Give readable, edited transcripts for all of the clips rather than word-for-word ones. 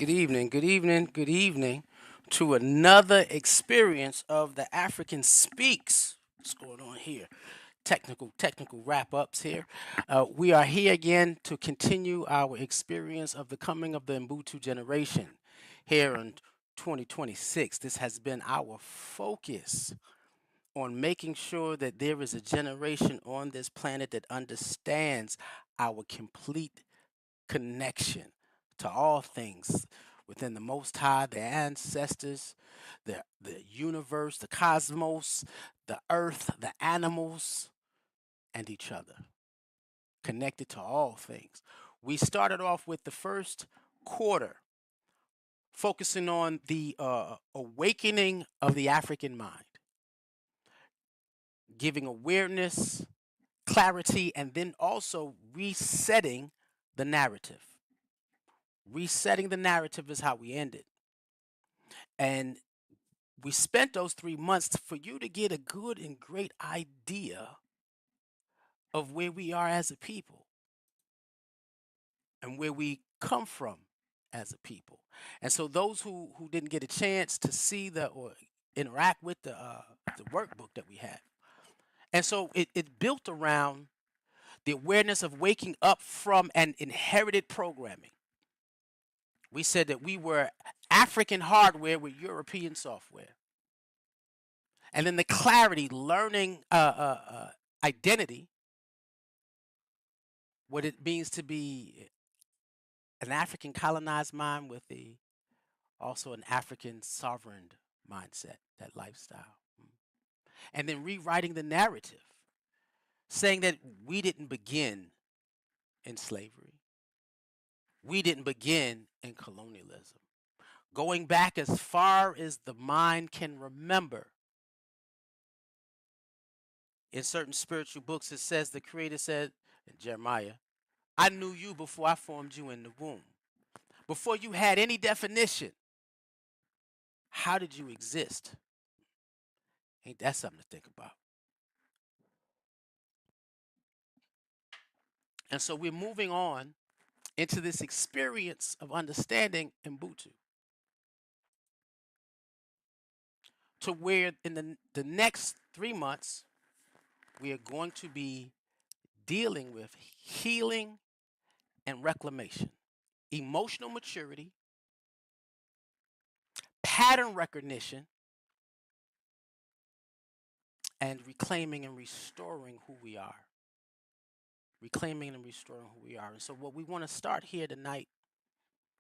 good evening, good evening to another experience of the African Speaks. What's going on here? Technical wrap ups here. We are here again to continue our experience of the coming of the Mbutu generation here in 2026. This has been our focus on making sure that there is a generation on this planet that understands our complete connection to all things within the Most High, the ancestors, the universe, the cosmos, the earth, the animals, and each other, connected to all things. We started off with the first quarter focusing on the awakening of the African mind, giving awareness, clarity, and then also resetting the narrative. Resetting the narrative is how we ended. And we spent those 3 months for you to get a good and great idea of where we are as a people and where we come from as a people. And so those who didn't get a chance to see the or interact with the workbook that we had. And so it built around the awareness of waking up from an inherited programming. We said that we were African hardware with European software. And then the clarity, learning identity, what it means to be an African colonized mind with also an African sovereign mindset, that lifestyle. And then rewriting the narrative, saying that we didn't begin in slavery. We didn't begin in colonialism. Going back as far as the mind can remember. In certain spiritual books, it says the Creator said in Jeremiah, I knew you before I formed you in the womb. Before you had any definition, how did you exist? Ain't that something to think about? And so we're moving on into this experience of understanding Ubuntu to where in the next 3 months, we are going to be dealing with healing and reclamation, emotional maturity, pattern recognition, and reclaiming and restoring who we are. Reclaiming and restoring who we are. And so what we want to start here tonight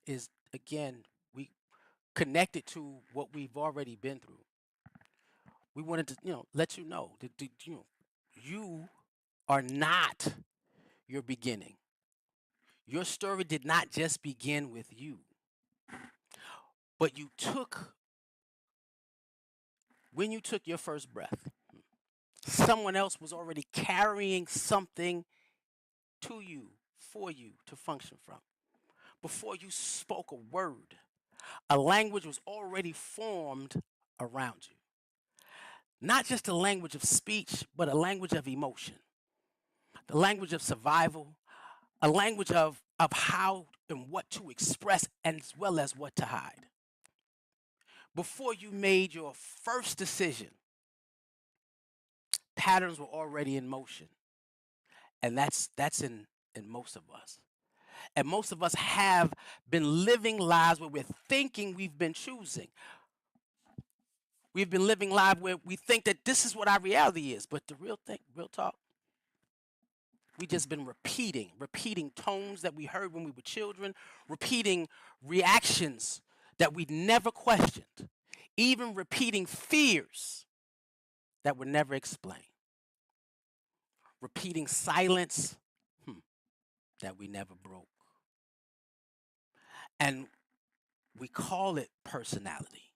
is, again, we connected to what we've already been through. We wanted to, let you know that you are not your beginning. Your story did not just begin with you, but when you took your first breath, someone else was already carrying something to you, for you to function from. Before you spoke a word, a language was already formed around you. Not just a language of speech, but a language of emotion, the language of survival, a language of how and what to express as well as what to hide. Before you made your first decision, patterns were already in motion. And that's in most of us. And most of us have been living lives where we're thinking we've been choosing. We've been living lives where we think that this is what our reality is. But the real thing, real talk, we just been repeating tones that we heard when we were children, repeating reactions that we never questioned, even repeating fears that were never explained, repeating silence that we never broke. And we call it personality.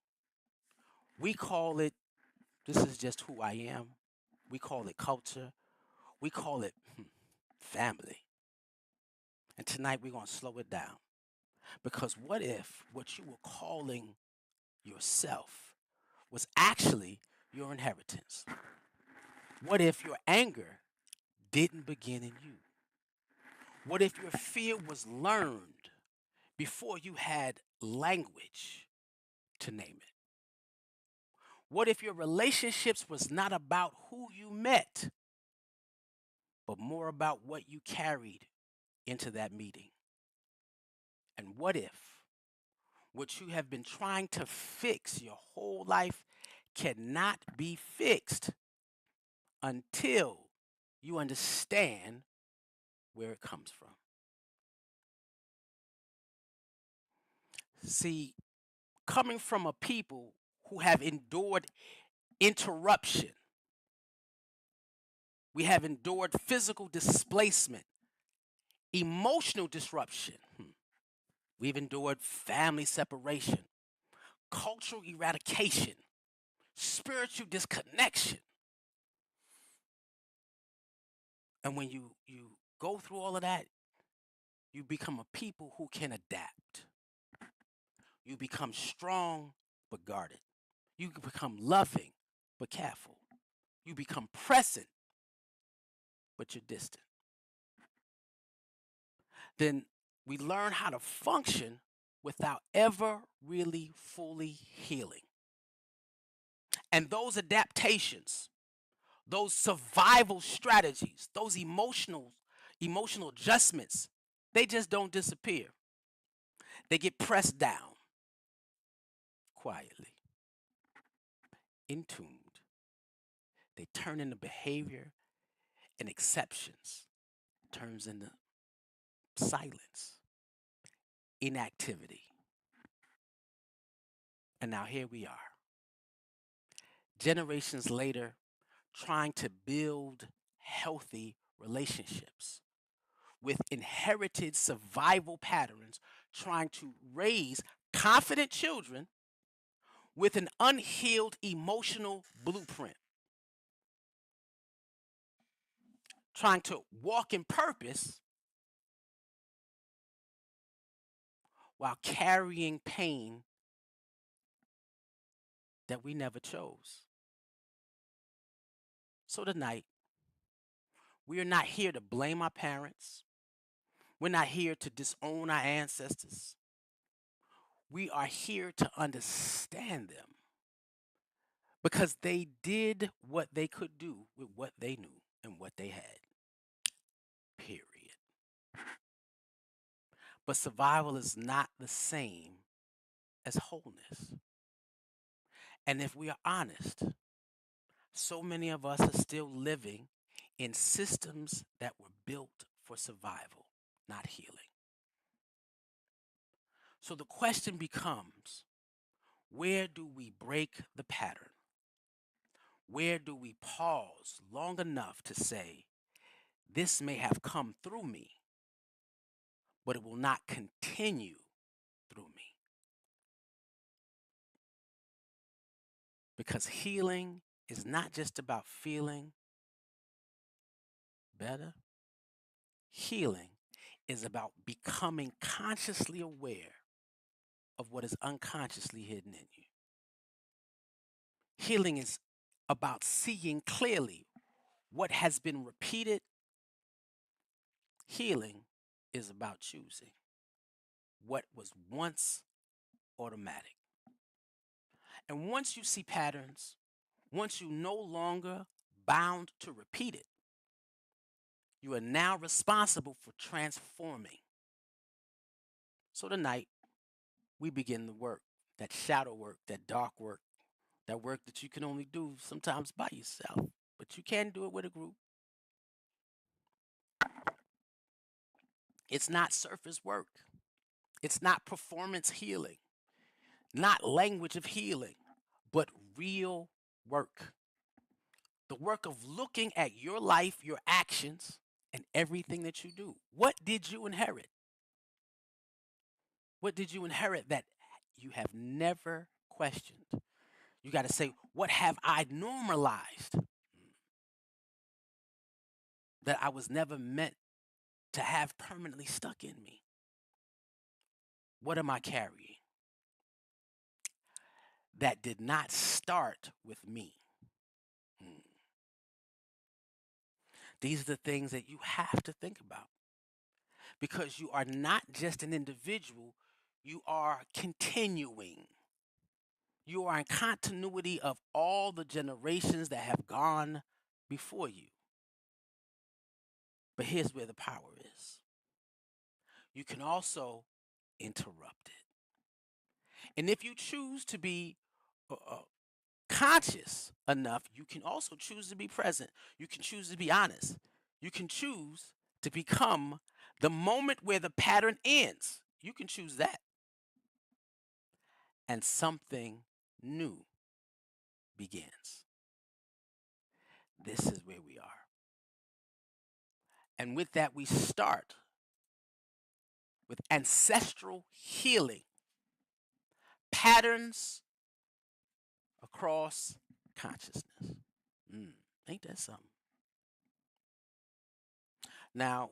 We call it, this is just who I am. We call it culture. We call it family. And tonight we're going to slow it down. Because what if what you were calling yourself was actually your inheritance? What if your anger didn't begin in you? What if your fear was learned before you had language to name it? What if your relationships was not about who you met, but more about what you carried into that meeting? And what if what you have been trying to fix your whole life cannot be fixed until you understand where it comes from? See, coming from a people who have endured interruption, we have endured physical displacement, emotional disruption. We've endured family separation, cultural eradication, spiritual disconnection. And when you go through all of that, you become a people who can adapt. You become strong but guarded. You become loving but careful. You become present but you're distant. Then we learn how to function without ever really fully healing. And those adaptations, those survival strategies, those emotional adjustments, they just don't disappear. They get pressed down quietly, entombed. They turn into behavior and exceptions, turns into silence, inactivity. And now here we are, generations later, trying to build healthy relationships with inherited survival patterns, trying to raise confident children with an unhealed emotional blueprint, trying to walk in purpose while carrying pain that we never chose. So tonight, we are not here to blame our parents. We're not here to disown our ancestors. We are here to understand them because they did what they could do with what they knew and what they had. Period. But survival is not the same as wholeness. And if we are honest, so many of us are still living in systems that were built for survival, not healing. So the question becomes, where do we break the pattern? Where do we pause long enough to say, this may have come through me, but it will not continue through me? Because healing is not just about feeling better. Healing is about becoming consciously aware of what is unconsciously hidden in you. Healing is about seeing clearly what has been repeated. Healing is about choosing what was once automatic. And once you see patterns, once you no longer bound to repeat it, you are now responsible for transforming. So tonight, we begin the work, that shadow work, that dark work, that work that you can only do sometimes by yourself, but you can do it with a group. It's not surface work. It's not performance healing, not language of healing, but real work. The work of looking at your life, your actions, and everything that you do. What did you inherit? What did you inherit that you have never questioned? You got to say, what have I normalized that I was never meant to have permanently stuck in me? What am I carrying that did not start with me? Hmm. These are the things that you have to think about because you are not just an individual, you are continuing. You are in continuity of all the generations that have gone before you. But here's where the power is. You can also interrupt it. And if you choose to be conscious enough, you can also choose to be present. You can choose to be honest. You can choose to become the moment where the pattern ends. You can choose that. And something new begins. This is where we are. And with that, we start with ancestral healing, patterns across consciousness. Ain't that something? Now,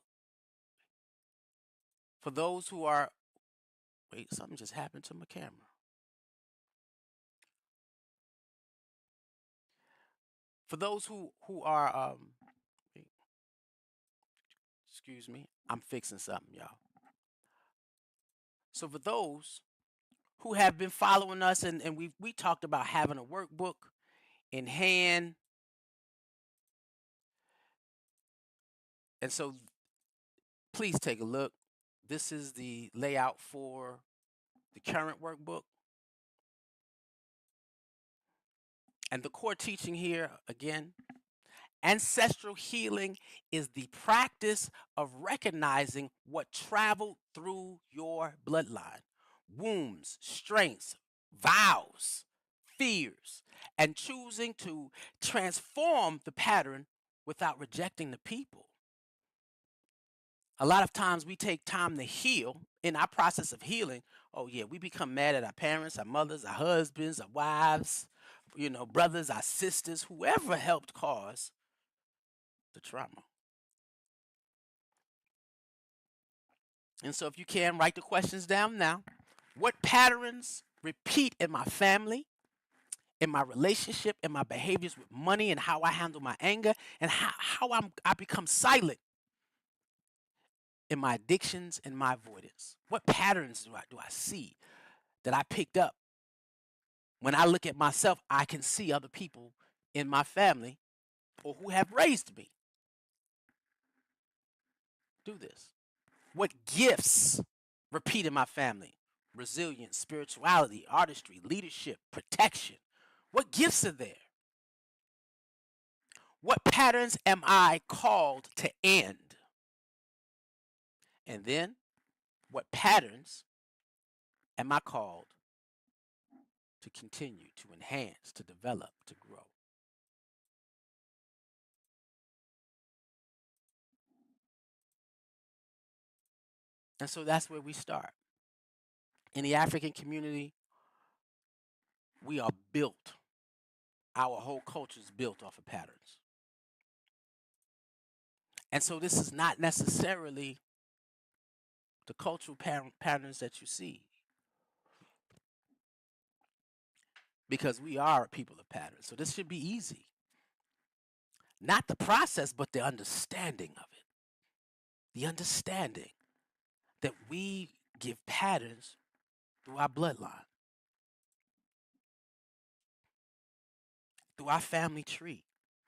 for those who are, wait, something just happened to my camera. For those who are, excuse me, I'm fixing something, y'all. So for those who have been following us, and we talked about having a workbook in hand. And so please take a look. This is the layout for the current workbook. And the core teaching here, again, ancestral healing is the practice of recognizing what traveled through your bloodline, wounds, strengths, vows, fears, and choosing to transform the pattern without rejecting the people. A lot of times we take time to heal. In our process of healing, oh yeah, we become mad at our parents, our mothers, our husbands, our wives, brothers, our sisters, whoever helped cause the trauma. And so if you can, write the questions down now. What patterns repeat in my family, in my relationship, in my behaviors with money, and how I handle my anger, and how I become silent in my addictions and my avoidance? What patterns do I see that I picked up? When I look at myself, I can see other people in my family or who have raised me. Do this. What gifts repeat in my family? Resilience, spirituality, artistry, leadership, protection. What gifts are there? What patterns am I called to end? And then, what patterns am I called to continue, to enhance, to develop, to grow? And so that's where we start. In the African community, we are built. Our whole culture is built off of patterns. And so this is not necessarily the cultural patterns that you see, because we are people of patterns. So this should be easy. Not the process, but the understanding of it. The understanding that we give patterns through our bloodline, through our family tree,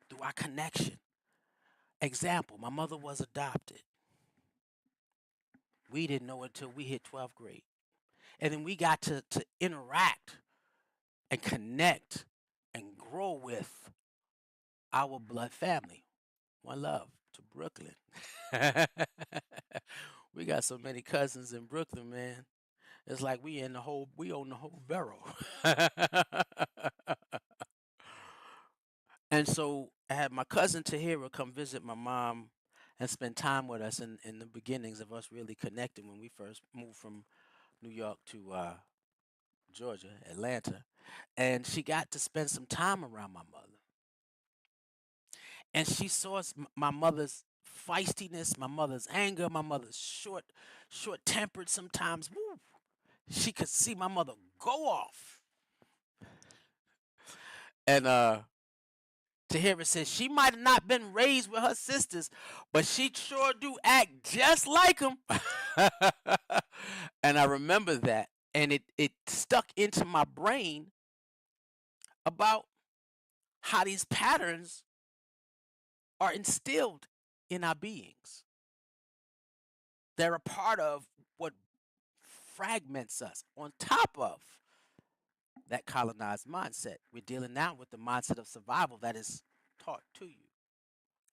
through our connection. Example, my mother was adopted. We didn't know it until we hit 12th grade. And then we got to interact and connect and grow with our blood family. One love to Brooklyn. We got so many cousins in Brooklyn, man. It's like we own the whole borough. And so I had my cousin Tahira come visit my mom and spend time with us in the beginnings of us really connecting when we first moved from New York to Georgia, Atlanta. And she got to spend some time around my mother. And she saw my mother's feistiness, my mother's anger, my mother's short-tempered sometimes. Woo! She could see my mother go off. And Tahira says she might have not been raised with her sisters, but she sure do act just like them. And I remember that And it stuck into my brain about how these patterns are instilled in our beings. They're a part of what fragments us. On top of that colonized mindset, we're dealing now with the mindset of survival that is taught to you.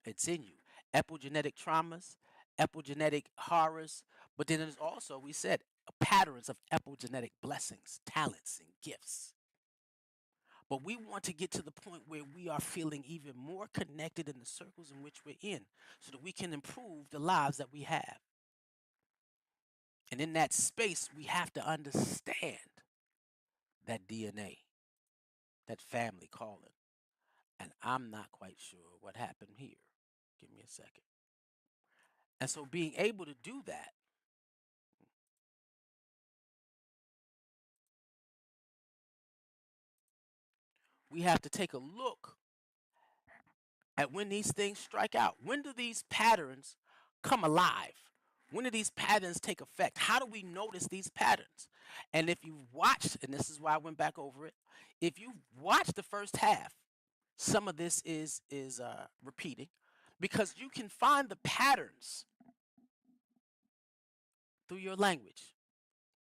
It's in you. Epigenetic traumas, epigenetic horrors, but then there's also, we said, patterns of epigenetic blessings, talents, and gifts. But we want to get to the point where we are feeling even more connected in the circles in which we're in so that we can improve the lives that we have. And in that space, we have to understand that DNA, that family calling. And I'm not quite sure what happened here. Give me a second. And so being able to do that, we have to take a look at when these things strike out. When do these patterns come alive? When do these patterns take effect? How do we notice these patterns? And if you've watched, and this is why I went back over it, if you've watched the first half, some of this is repeating because you can find the patterns through your language,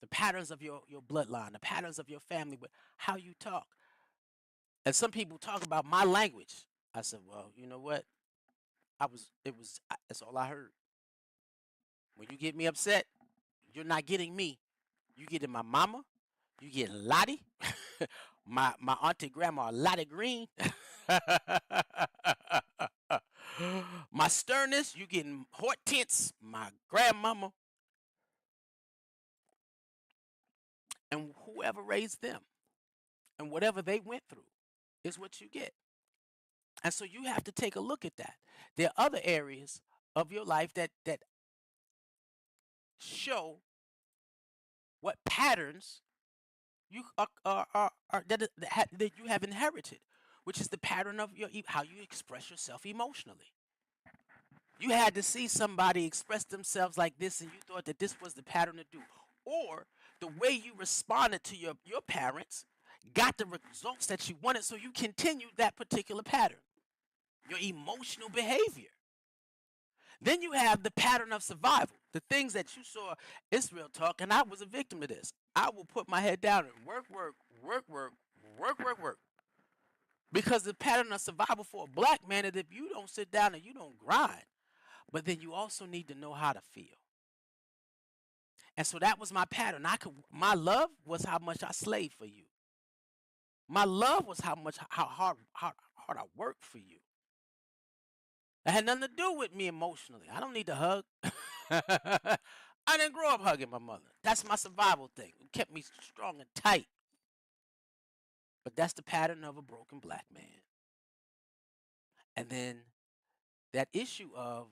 the patterns of your bloodline, the patterns of your family, with how you talk. And some people talk about my language. I said, well, you know what? That's all I heard. When you get me upset, you're not getting me. You getting my mama. You getting Lottie. my auntie grandma Lottie Green. My sternness, you getting Hortense, my grandmama. And whoever raised them and whatever they went through is what you get. And so you have to take a look at that. There are other areas of your life that show what patterns you that you have inherited, which is the pattern of how you express yourself emotionally. You had to see somebody express themselves like this, and you thought that this was the pattern to do, or the way you responded to your parents got the results that you wanted, so you continued that particular pattern, your emotional behavior. Then you have the pattern of survival, the things that you saw. It's real talk, and I was a victim of this. I will put my head down and work, work, work, work, work, work, work. Because the pattern of survival for a black man is if you don't sit down and you don't grind, but then you also need to know how to feel. And so that was my pattern. My love was how much I slaved for you. My love was how hard I worked for you. It had nothing to do with me emotionally. I don't need to hug. I didn't grow up hugging my mother. That's my survival thing. It kept me strong and tight. But that's the pattern of a broken black man. And then that issue of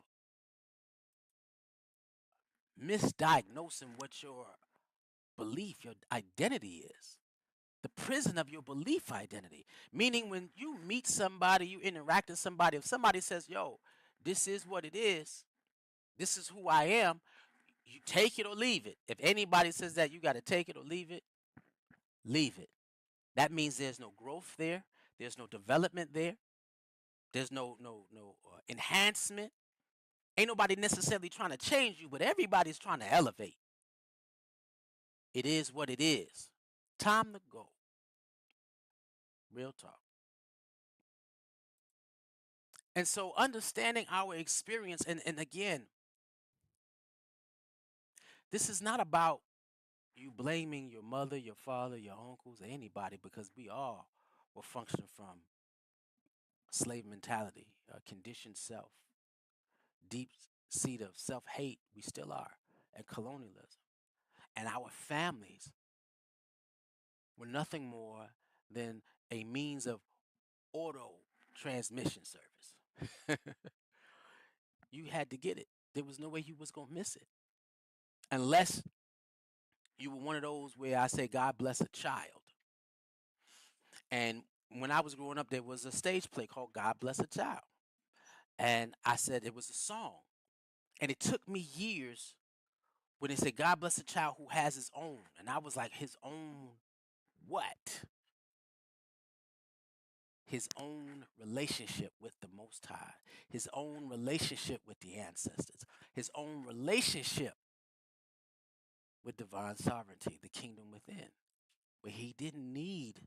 misdiagnosing what your belief, your identity is. The prison of your belief identity. Meaning when you meet somebody, you interact with somebody, if somebody says, yo, this is what it is, this is who I am, you take it or leave it. If anybody says that you got to take it or leave it, leave it. That means there's no growth there. There's no development there. There's no enhancement. Ain't nobody necessarily trying to change you, but everybody's trying to elevate. It is what it is. Time to go. Real talk. And so understanding our experience, and again, this is not about you blaming your mother, your father, your uncles, or anybody, because we all were functioning from slave mentality, a conditioned self, deep seat of self-hate. We still are, and colonialism. And our families were nothing more than a means of auto transmission service. You had to get it. There was no way you was gonna miss it, unless you were one of those where I say God bless a child. And when I was growing up, there was a stage play called God Bless a Child. And I said it was a song. And it took me years when they say God bless a child who has his own, and I was like, his own what? His own relationship with the Most High, his own relationship with the ancestors, his own relationship with divine sovereignty, the kingdom within, where he didn't need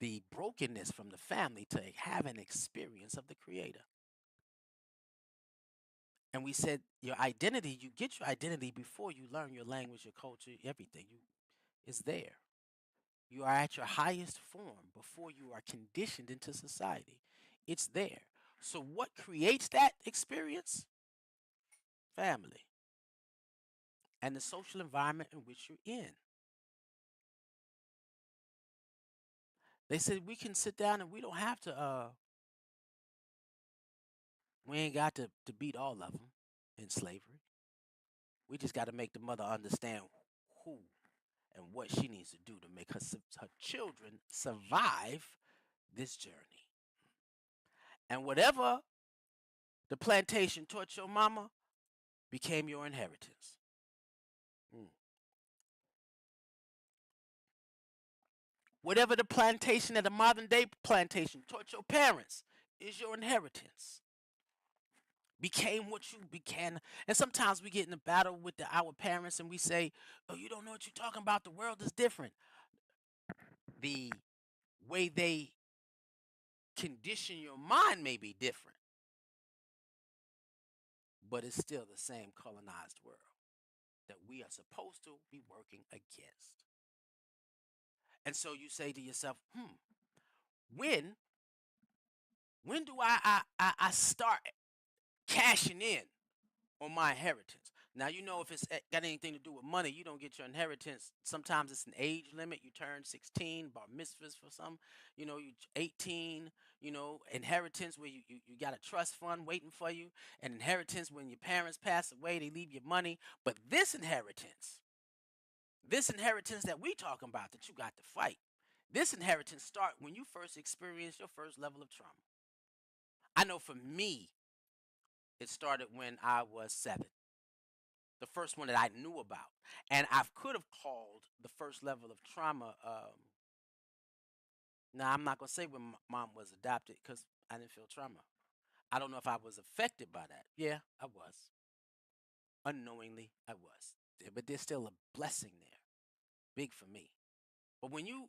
the brokenness from the family to have an experience of the Creator. And we said your identity, you get your identity before you learn your language, your culture, everything. Is there. You are at your highest form before you are conditioned into society. It's there. So what creates that experience? Family and the social environment in which you're in. They said we can sit down and we don't have to we ain't got to beat all of them in slavery. We just got to make the mother understand who and what she needs to do to make her children survive this journey. And whatever the plantation taught your mama became your inheritance. Mm. Whatever the plantation at the modern day plantation taught your parents is your inheritance. Became what you became. And sometimes we get in a battle with our parents and we say, oh, you don't know what you're talking about. The world is different. The way they condition your mind may be different, but it's still the same colonized world that we are supposed to be working against. And so you say to yourself, when do I start cashing in on my inheritance? Now, you know, if it's got anything to do with money, you don't get your inheritance. Sometimes it's an age limit. You turn 16, bar mitzvahs for some, you 18, inheritance where you got a trust fund waiting for you, and inheritance when your parents pass away, they leave you money. But this inheritance that we talking about that you got to fight, this inheritance start when you first experience your first level of trauma. I know for me, it started when I was 7. The first one that I knew about. And I could have called the first level of trauma. Now, I'm not going to say when mom was adopted because I didn't feel trauma. I don't know if I was affected by that. Yeah, I was. Unknowingly, I was. But there's still a blessing there. Big for me. But when you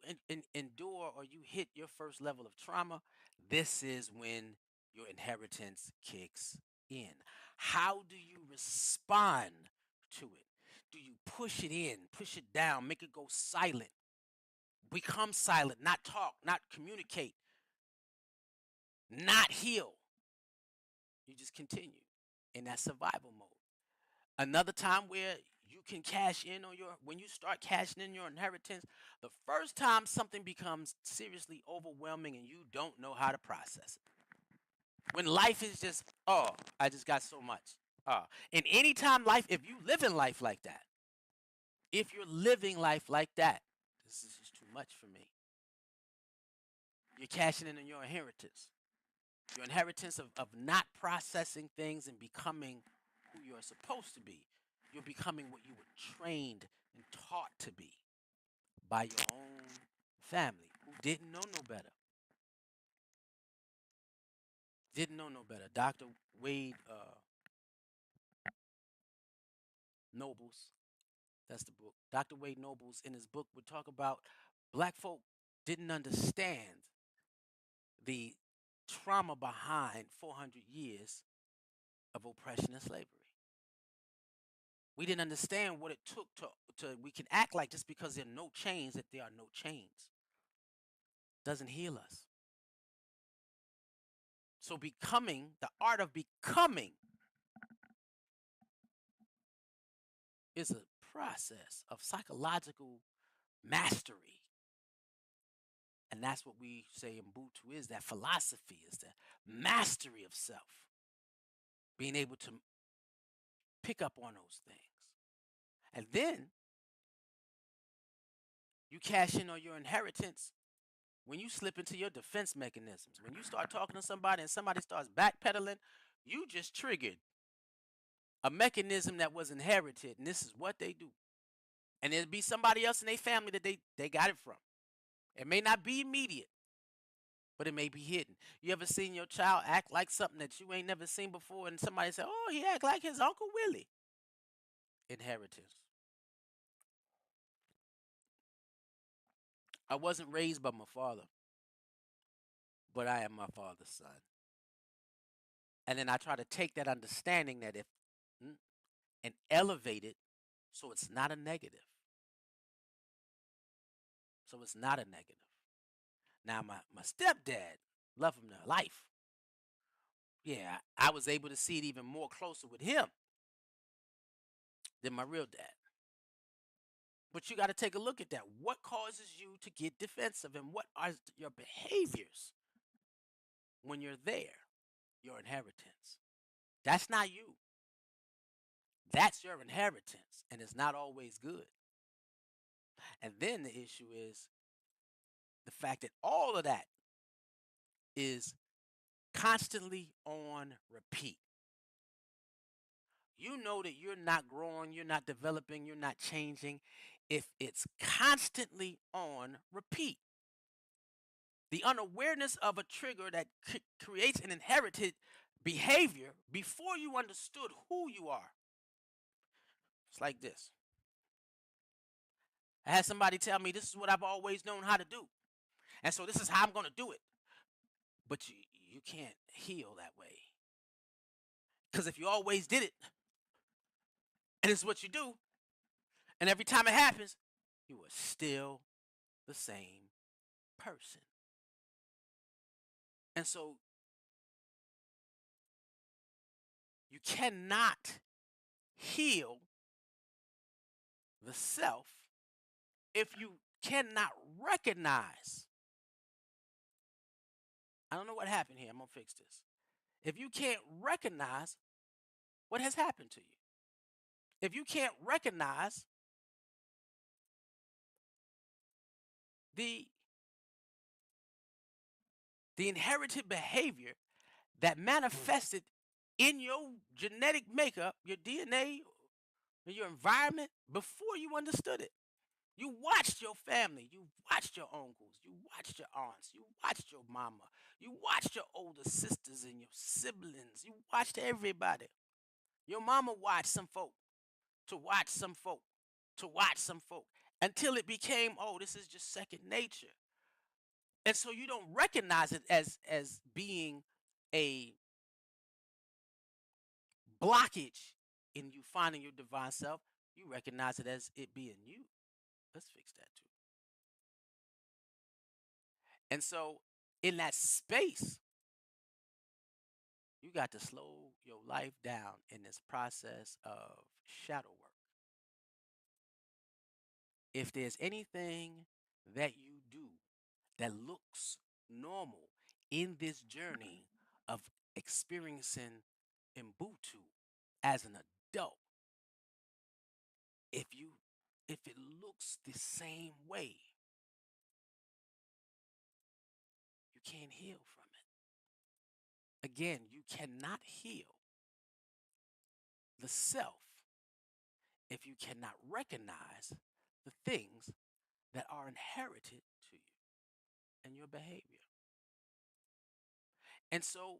endure or you hit your first level of trauma, this is when your inheritance kicks in. How do you respond to it? Do you push it in, push it down, make it go silent, become silent, not talk, not communicate, not heal? You just continue in that survival mode. Another time where you can cash in on when you start cashing in your inheritance, the first time something becomes seriously overwhelming and you don't know how to process it. When life is just, oh, I just got so much. And anytime life, if you live in life like that, if you're living life like that, this is just too much for me. You're cashing in on your inheritance. Your inheritance of not processing things and becoming who you're supposed to be. You're becoming what you were trained and taught to be by your own family who didn't know no better. Didn't know no better. Dr. Wade Nobles, that's the book. Dr. Wade Nobles in his book would talk about black folk didn't understand the trauma behind 400 years of oppression and slavery. We didn't understand what it took to we can act like just because there are no chains that there are no chains. Doesn't heal us. So the art of becoming is a process of psychological mastery. And that's what we say Ubuntu is, that philosophy is the mastery of self. Being able to pick up on those things. And then you cash in on your inheritance when you slip into your defense mechanisms. When you start talking to somebody and somebody starts backpedaling, you just triggered a mechanism that was inherited, and this is what they do. And there'll be somebody else in their family that they got it from. It may not be immediate, but it may be hidden. You ever seen your child act like something that you ain't never seen before, and somebody say, "Oh, he act like his Uncle Willie"? Inheritance. I wasn't raised by my father, but I am my father's son. And then I try to take that understanding that if and elevate it so it's not a negative. So it's not a negative. Now my stepdad, love him to life. Yeah, I was able to see it even more closer with him than my real dad. But you got to take a look at that. What causes you to get defensive, and what are your behaviors when you're there? Your inheritance. That's not you. That's your inheritance, and it's not always good. And then the issue is the fact that all of that is constantly on repeat. You know that you're not growing, you're not developing, you're not changing if it's constantly on repeat. The unawareness of a trigger that creates an inherited behavior before you understood who you are. It's like this. I had somebody tell me this is what I've always known how to do. And so this is how I'm going to do it. But you can't heal that way. Because if you always did it, and it's what you do, and every time it happens, you are still the same person. And so you cannot heal the self if you cannot recognize. I don't know what happened here. I'm going to fix this. If you can't recognize what has happened to you, if you can't recognize the inherited behavior that manifested in your genetic makeup, your DNA, your environment before you understood it. You watched your family, you watched your uncles, you watched your aunts, you watched your mama, you watched your older sisters and your siblings, you watched everybody. Your mama watched some folk to watch some folk to watch some folk until it became, oh, this is just second nature. And so you don't recognize it as being a blockage in you finding your divine self. You recognize it as it being you. Let's fix that too. And so in that space, you got to slow your life down in this process of shadow work. If there's anything that you do that looks normal in this journey of experiencing Ubuntu as an adult, if you if it looks the same way, you can't heal from it. Again, you cannot heal the self if you cannot recognize the things that are inherited to you and your behavior. And so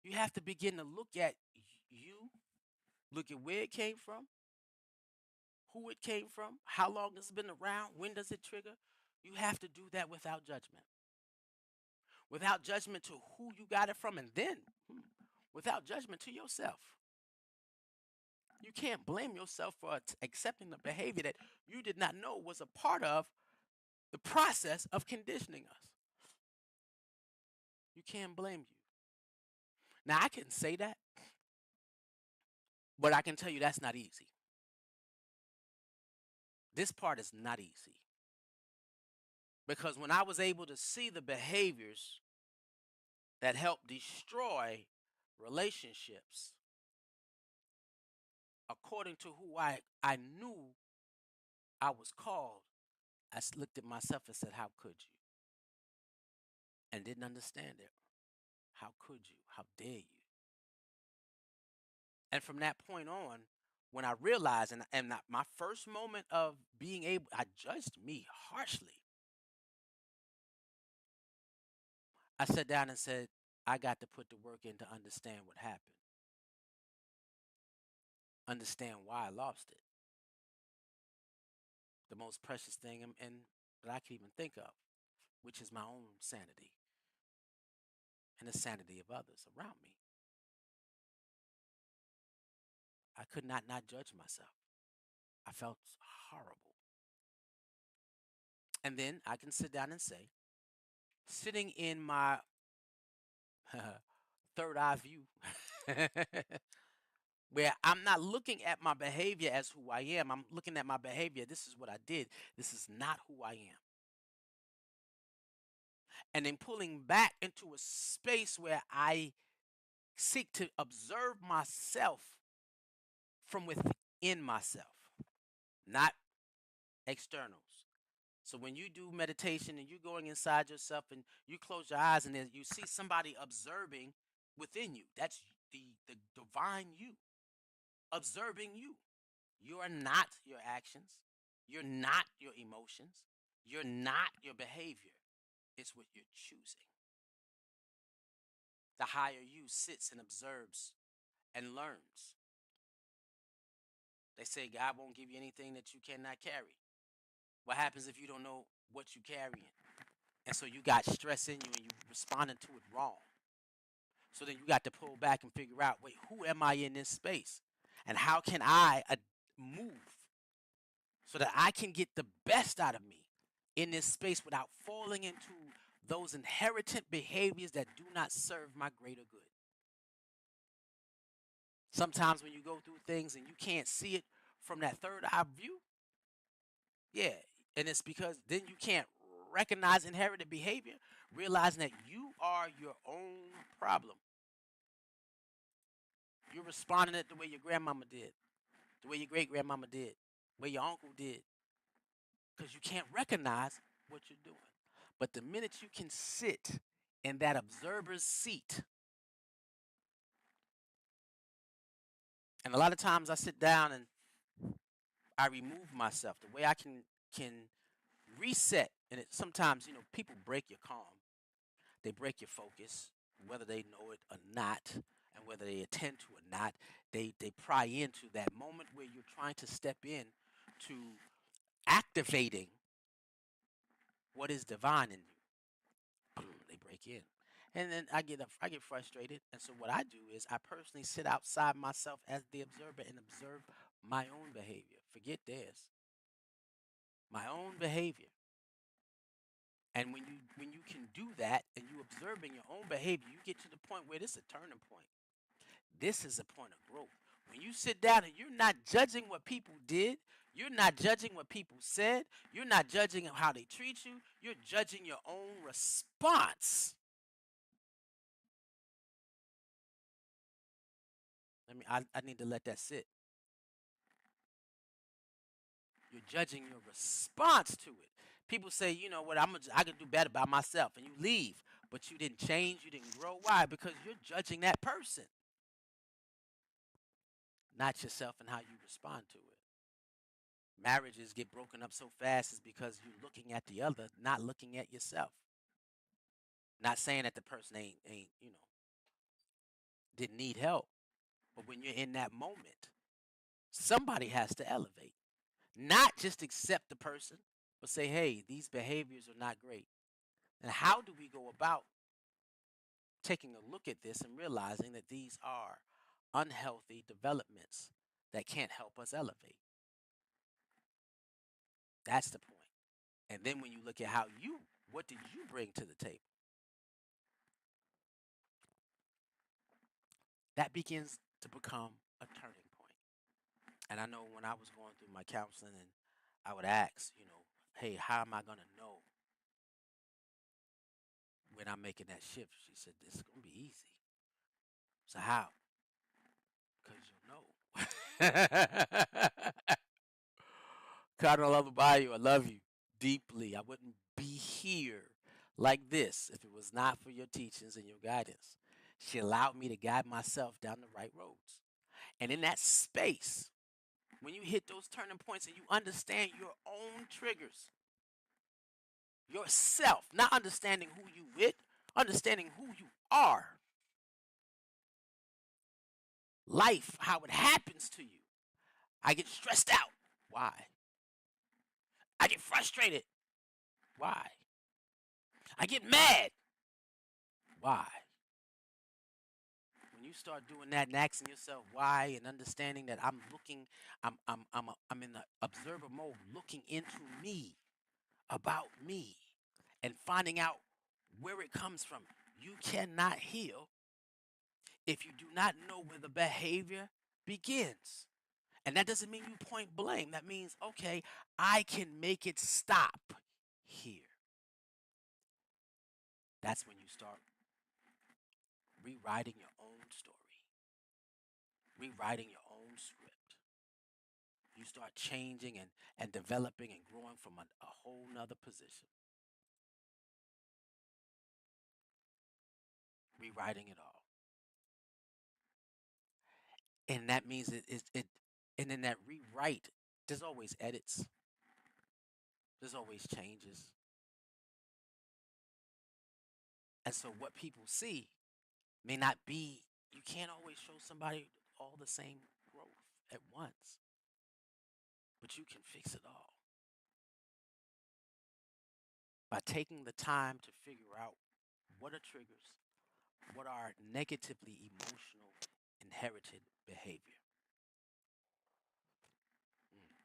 you have to begin to look at you, look at where it came from, who it came from, how long it's been around, when does it trigger. You have to do that without judgment. Without judgment to who you got it from, and then without judgment to yourself. You can't blame yourself for accepting the behavior that you did not know was a part of the process of conditioning us. You can't blame you. Now, I can say that, but I can tell you that's not easy. This part is not easy. Because when I was able to see the behaviors that help destroy relationships according to who I knew I was called, I looked at myself and said, how could you? And didn't understand it. How could you? How dare you? And from that point on, when I realized, and my first moment of being able, I judged me harshly. I sat down and said, I got to put the work in to understand what happened, understand why I lost it. The most precious thing and that I could even think of, which is my own sanity and the sanity of others around me. I could not judge myself. I felt horrible. And then I can sit down and say, sitting in my third eye view, where I'm not looking at my behavior as who I am, I'm looking at my behavior. This is what I did. This is not who I am. And then pulling back into a space where I seek to observe myself from within myself, not externals. So when you do meditation and you're going inside yourself and you close your eyes and then you see somebody observing within you, that's the divine you observing you. You are not your actions. You're not your emotions. You're not your behavior. It's what you're choosing. The higher you sits and observes and learns. They say God won't give you anything that you cannot carry. What happens if you don't know what you're carrying? And so you got stress in you and you responding to it wrong. So then you got to pull back and figure out, wait, who am I in this space? And how can I move so that I can get the best out of me in this space without falling into those inherited behaviors that do not serve my greater good? Sometimes when you go through things and you can't see it from that third eye view, yeah, and it's because then you can't recognize inherited behavior, realizing that you are your own problem. You're responding it the way your grandmama did, the way your great grandmama did, the way your uncle did, because you can't recognize what you're doing. But the minute you can sit in that observer's seat, and a lot of times I sit down and I remove myself, the way I can reset, and sometimes people break your calm, they break your focus, whether they know it or not, and whether they attend to it or not, they pry into that moment where you're trying to step in to activating what is divine in you. Boom, they break in. And then I get frustrated. And so what I do is I personally sit outside myself as the observer and observe my own behavior. Forget theirs. My own behavior. And when you can do that and you observing your own behavior, you get to the point where this is a turning point. This is a point of growth. When you sit down and you're not judging what people did, you're not judging what people said, you're not judging how they treat you, you're judging your own response. I need to let that sit. You're judging your response to it. People say, you know what, I can do better by myself, and you leave, but you didn't change, you didn't grow. Why? Because you're judging that person, not yourself and how you respond to it. Marriages get broken up so fast is because you're looking at the other, not looking at yourself. Not saying that the person ain't didn't need help, but when you're in that moment, somebody has to elevate. Not just accept the person, but say, hey, these behaviors are not great. And how do we go about taking a look at this and realizing that these are unhealthy developments that can't help us elevate? That's the point. And then when you look at what did you bring to the table? That begins to become a turning point. And I know when I was going through my counseling and I would ask, hey, how am I going to know when I'm making that shift? She said, it's going to be easy. So how? Because you'll know. Cardinal Love Bayou, I love you deeply. I wouldn't be here like this if it was not for your teachings and your guidance. She allowed me to guide myself down the right roads. And in that space, when you hit those turning points and you understand your own triggers, yourself, not understanding who you with, understanding who you are, life, how it happens to you. I get stressed out. Why? I get frustrated. Why? I get mad. Why? When you start doing that and asking yourself why and understanding that I'm looking, I'm in the observer mode, looking into me, about me, and finding out where it comes from. You cannot heal if you do not know where the behavior begins. And that doesn't mean you point blame. That means, okay, I can make it stop here. That's when you start rewriting your own story, rewriting your own script. You start changing and developing and growing from a whole nother position. Rewriting it all. And that means and in that rewrite, there's always edits. There's always changes. And so what people see may not be, you can't always show somebody all the same growth at once, but you can fix it all by taking the time to figure out what are triggers, what are negatively emotional inherited behavior. Mm.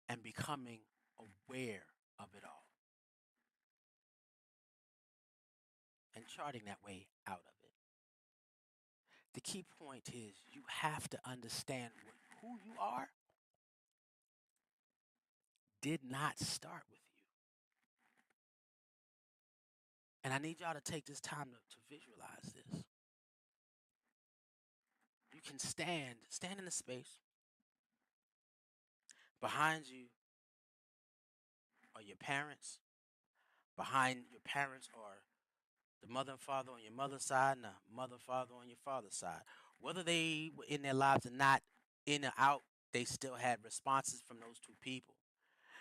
And becoming aware of it all and charting that way out of it. The key point is you have to understand who you are did not start with you. And I need y'all to take this time to visualize this. You can stand in the space. Behind you are your parents. Behind your parents are the mother and father on your mother's side and the mother and father on your father's side. Whether they were in their lives or not, in or out, they still had responses from those two people.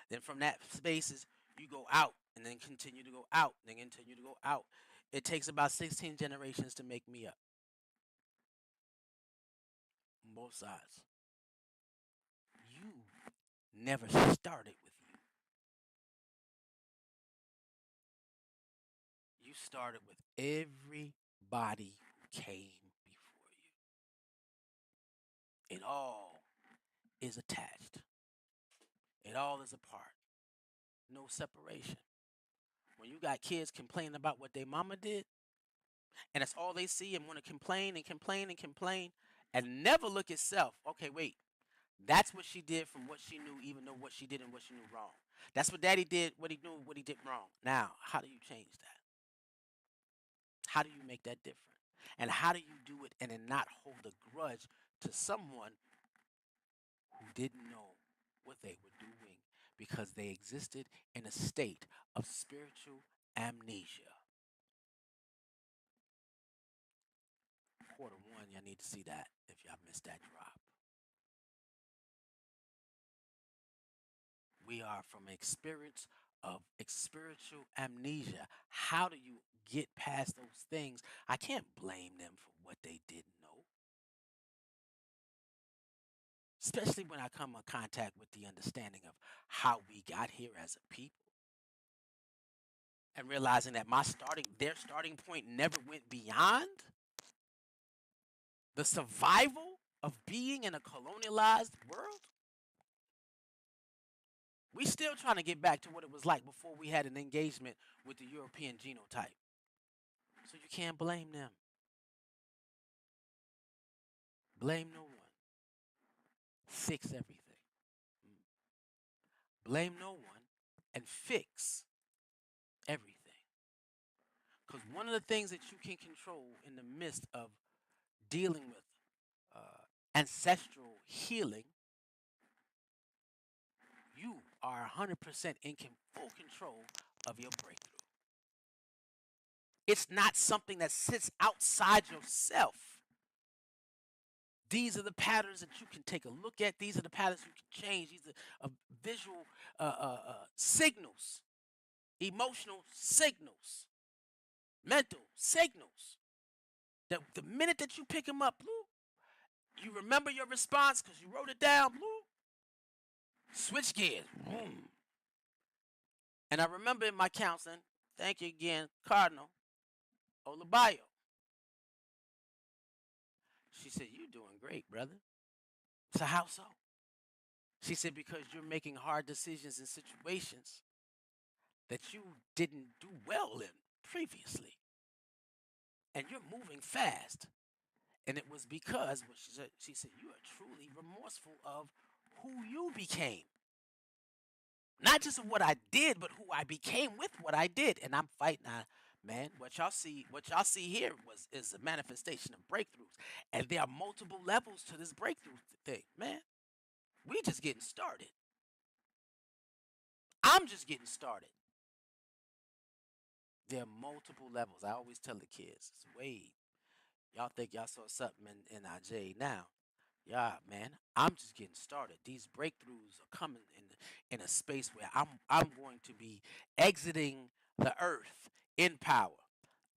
Then from that spaces, you go out and then continue to go out, and then continue to go out. It takes about 16 generations to make me up on both sides. You never started with you. You started with everybody who came before you. It all is attached. It all is a part. No separation. When you got kids complaining about what their mama did, and that's all they see and want to complain and complain and complain and never look at self. Okay, wait. That's what she did from what she knew, even though what she did and what she knew wrong. That's what daddy did, what he knew, what he did wrong. Now, how do you change that? How do you make that different? And how do you do it and then not hold a grudge to someone who didn't know what they were doing because they existed in a state of spiritual amnesia? Quarter one, y'all need to see that if y'all missed that drop. We are from experience of spiritual amnesia. How do you get past those things? I can't blame them for what they didn't know. Especially when I come in contact with the understanding of how we got here as a people. And realizing that their starting point never went beyond the survival of being in a colonialized world. We still trying to get back to what it was like before we had an engagement with the European genotype. So you can't blame them. Blame no one. Fix everything. Blame no one and fix everything. Because one of the things that you can control in the midst of dealing with ancestral healing, you are 100% in full control of your breakthrough. It's not something that sits outside yourself. These are the patterns that you can take a look at. These are the patterns you can change. These are visual signals, emotional signals, mental signals. That the minute that you pick them up, blue, you remember your response because you wrote it down, blue. Switch gears. Boom. And I remember in my counseling, thank you again, Cardinal Olabayo. She said, "You're doing great, brother." So how so? She said, "Because you're making hard decisions in situations that you didn't do well in previously. And you're moving fast." And it was because what she said, "You are truly remorseful of who you became. Not just of what I did, but who I became with what I did." And I'm fighting. Man, what y'all see here is a manifestation of breakthroughs. And there are multiple levels to this breakthrough thing, man. We just getting started. I'm just getting started. There are multiple levels. I always tell the kids, wait, y'all think y'all saw something in IJ now. Yeah, man, I'm just getting started. These breakthroughs are coming in a space where I'm going to be exiting the earth in power,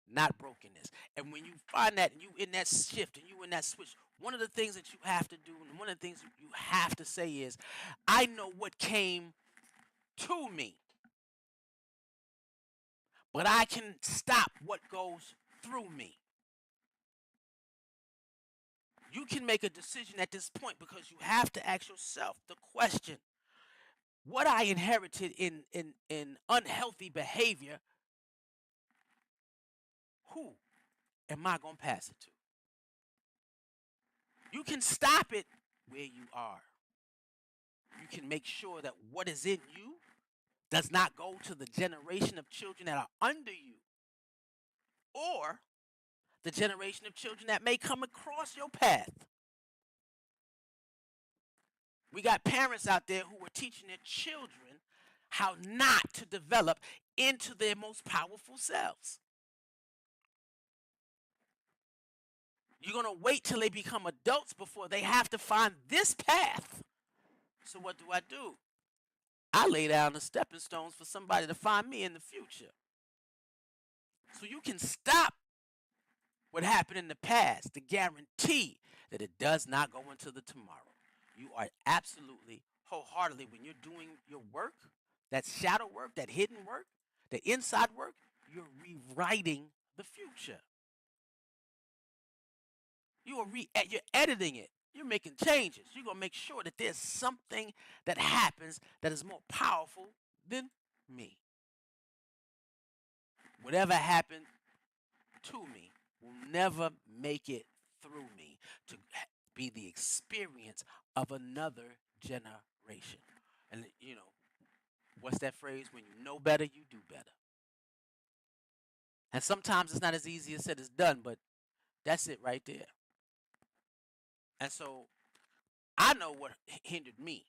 not brokenness. And when you find that and you in that shift and you in that switch, one of the things that you have to do and one of the things you have to say is, I know what came to me, but I can stop what goes through me. You can make a decision at this point because you have to ask yourself the question, what I inherited in unhealthy behavior, who am I going to pass it to? You can stop it where you are. You can make sure that what is in you does not go to the generation of children that are under you or the generation of children that may come across your path. We got parents out there who are teaching their children how not to develop into their most powerful selves. You're going to wait till they become adults before they have to find this path. So what do? I lay down the stepping stones for somebody to find me in the future. So you can stop what happened in the past to guarantee that it does not go into the tomorrow. You are absolutely, wholeheartedly, when you're doing your work, that shadow work, that hidden work, the inside work, you're rewriting the future. You're editing it. You're making changes. You're going to make sure that there's something that happens that is more powerful than me. Whatever happened to me will never make it through me to be the experience of another generation. And what's that phrase? When you know better, you do better. And sometimes it's not as easy as said as done, but that's it right there. And so I know what hindered me.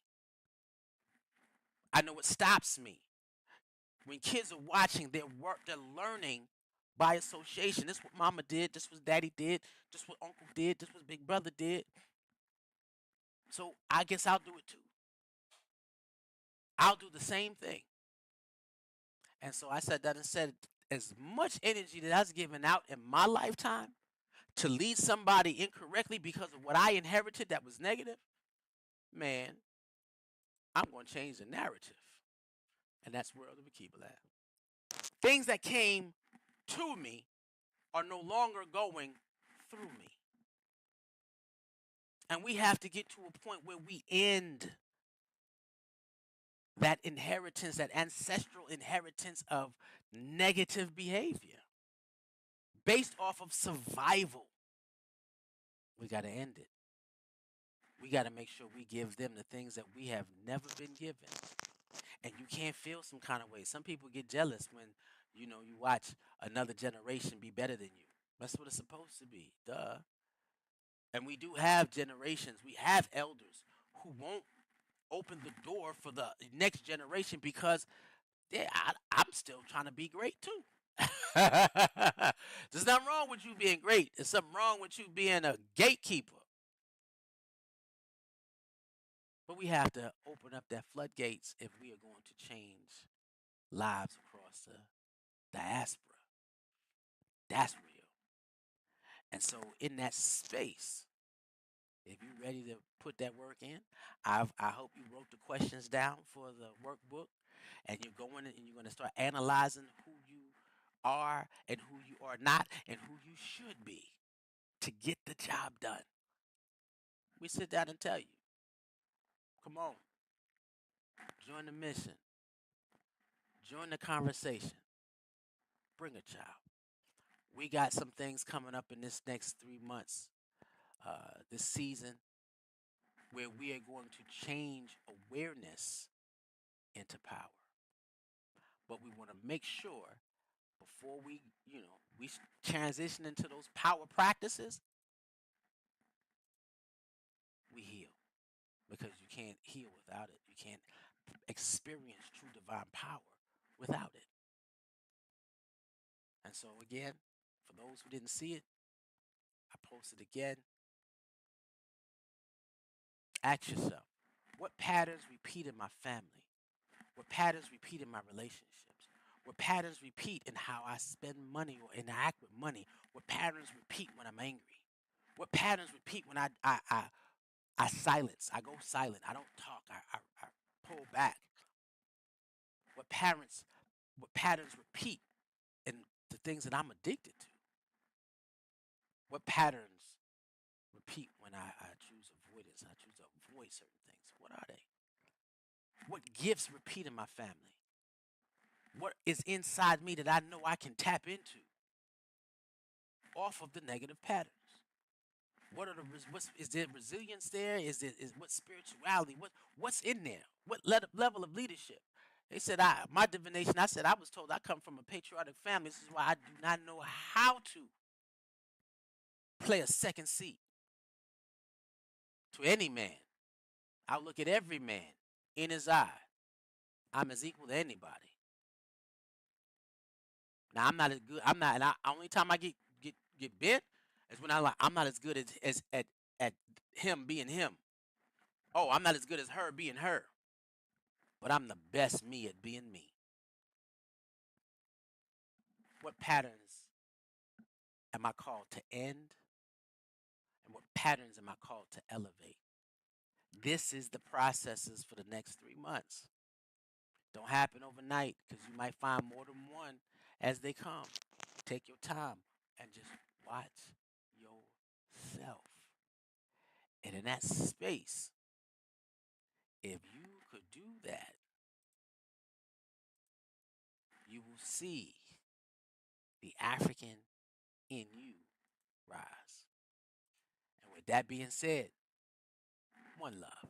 I know what stops me. When kids are watching, they're learning by association. This is what mama did, this is what daddy did, this is what uncle did, this is what big brother did. So I guess I'll do it too. I'll do the same thing. And so I said that and said, as much energy that I was given out in my lifetime to lead somebody incorrectly because of what I inherited that was negative, man, I'm going to change the narrative. And that's where the Akiba at. Things that came to me are no longer going through me. And we have to get to a point where we end that inheritance, that ancestral inheritance of negative behavior based off of survival. We got to end it. We got to make sure we give them the things that we have never been given. And you can't feel some kind of way. Some people get jealous when, you watch another generation be better than you. That's what it's supposed to be. Duh. And we do have generations. We have elders who won't open the door for the next generation because I'm still trying to be great too. There's nothing wrong with you being great. There's something wrong with you being a gatekeeper. But we have to open up that floodgates if we are going to change lives across the diaspora. That's real. And so in that space, if you're ready to put that work in, I hope you wrote the questions down for the workbook, and you're going and you're going to start analyzing who you are and who you are not and who you should be to get the job done. We sit down and tell you, come on, join the mission, join the conversation, bring a child. We got some things coming up in this next 3 months, this season, where we are going to change awareness into power. But we want to make sure before we transition into those power practices, we heal. Because you can't heal without it. You can't experience true divine power without it. And so again, for those who didn't see it, I posted again. Ask yourself, what patterns repeat in my family? What patterns repeat in my relationships? What patterns repeat in how I spend money or interact with money? What patterns repeat when I'm angry? What patterns repeat when I silence? I go silent. I don't talk. I pull back. What patterns repeat in the things that I'm addicted to? What patterns repeat when I choose avoidance? I choose to avoid certain things. What are they? What gifts repeat in my family? What is inside me that I know I can tap into off of the negative patterns? What are is there resilience there? Is what spirituality? What's in there? What level of leadership? They said my divination. I said I was told I come from a patriotic family. This is why I do not know how to play a second seat to any man. I look at every man in his eye. I'm as equal to anybody. Now I'm not as good. I'm not. And only time I get bent is when I'm not as good as at him being him. Oh, I'm not as good as her being her. But I'm the best me at being me. What patterns am I called to end? And what patterns am I called to elevate? This is the processes for the next 3 months. Don't happen overnight because you might find more than one as they come. Take your time and just watch yourself. And in that space, if you could do that, you will see the African in you rise. And with that being said, one love.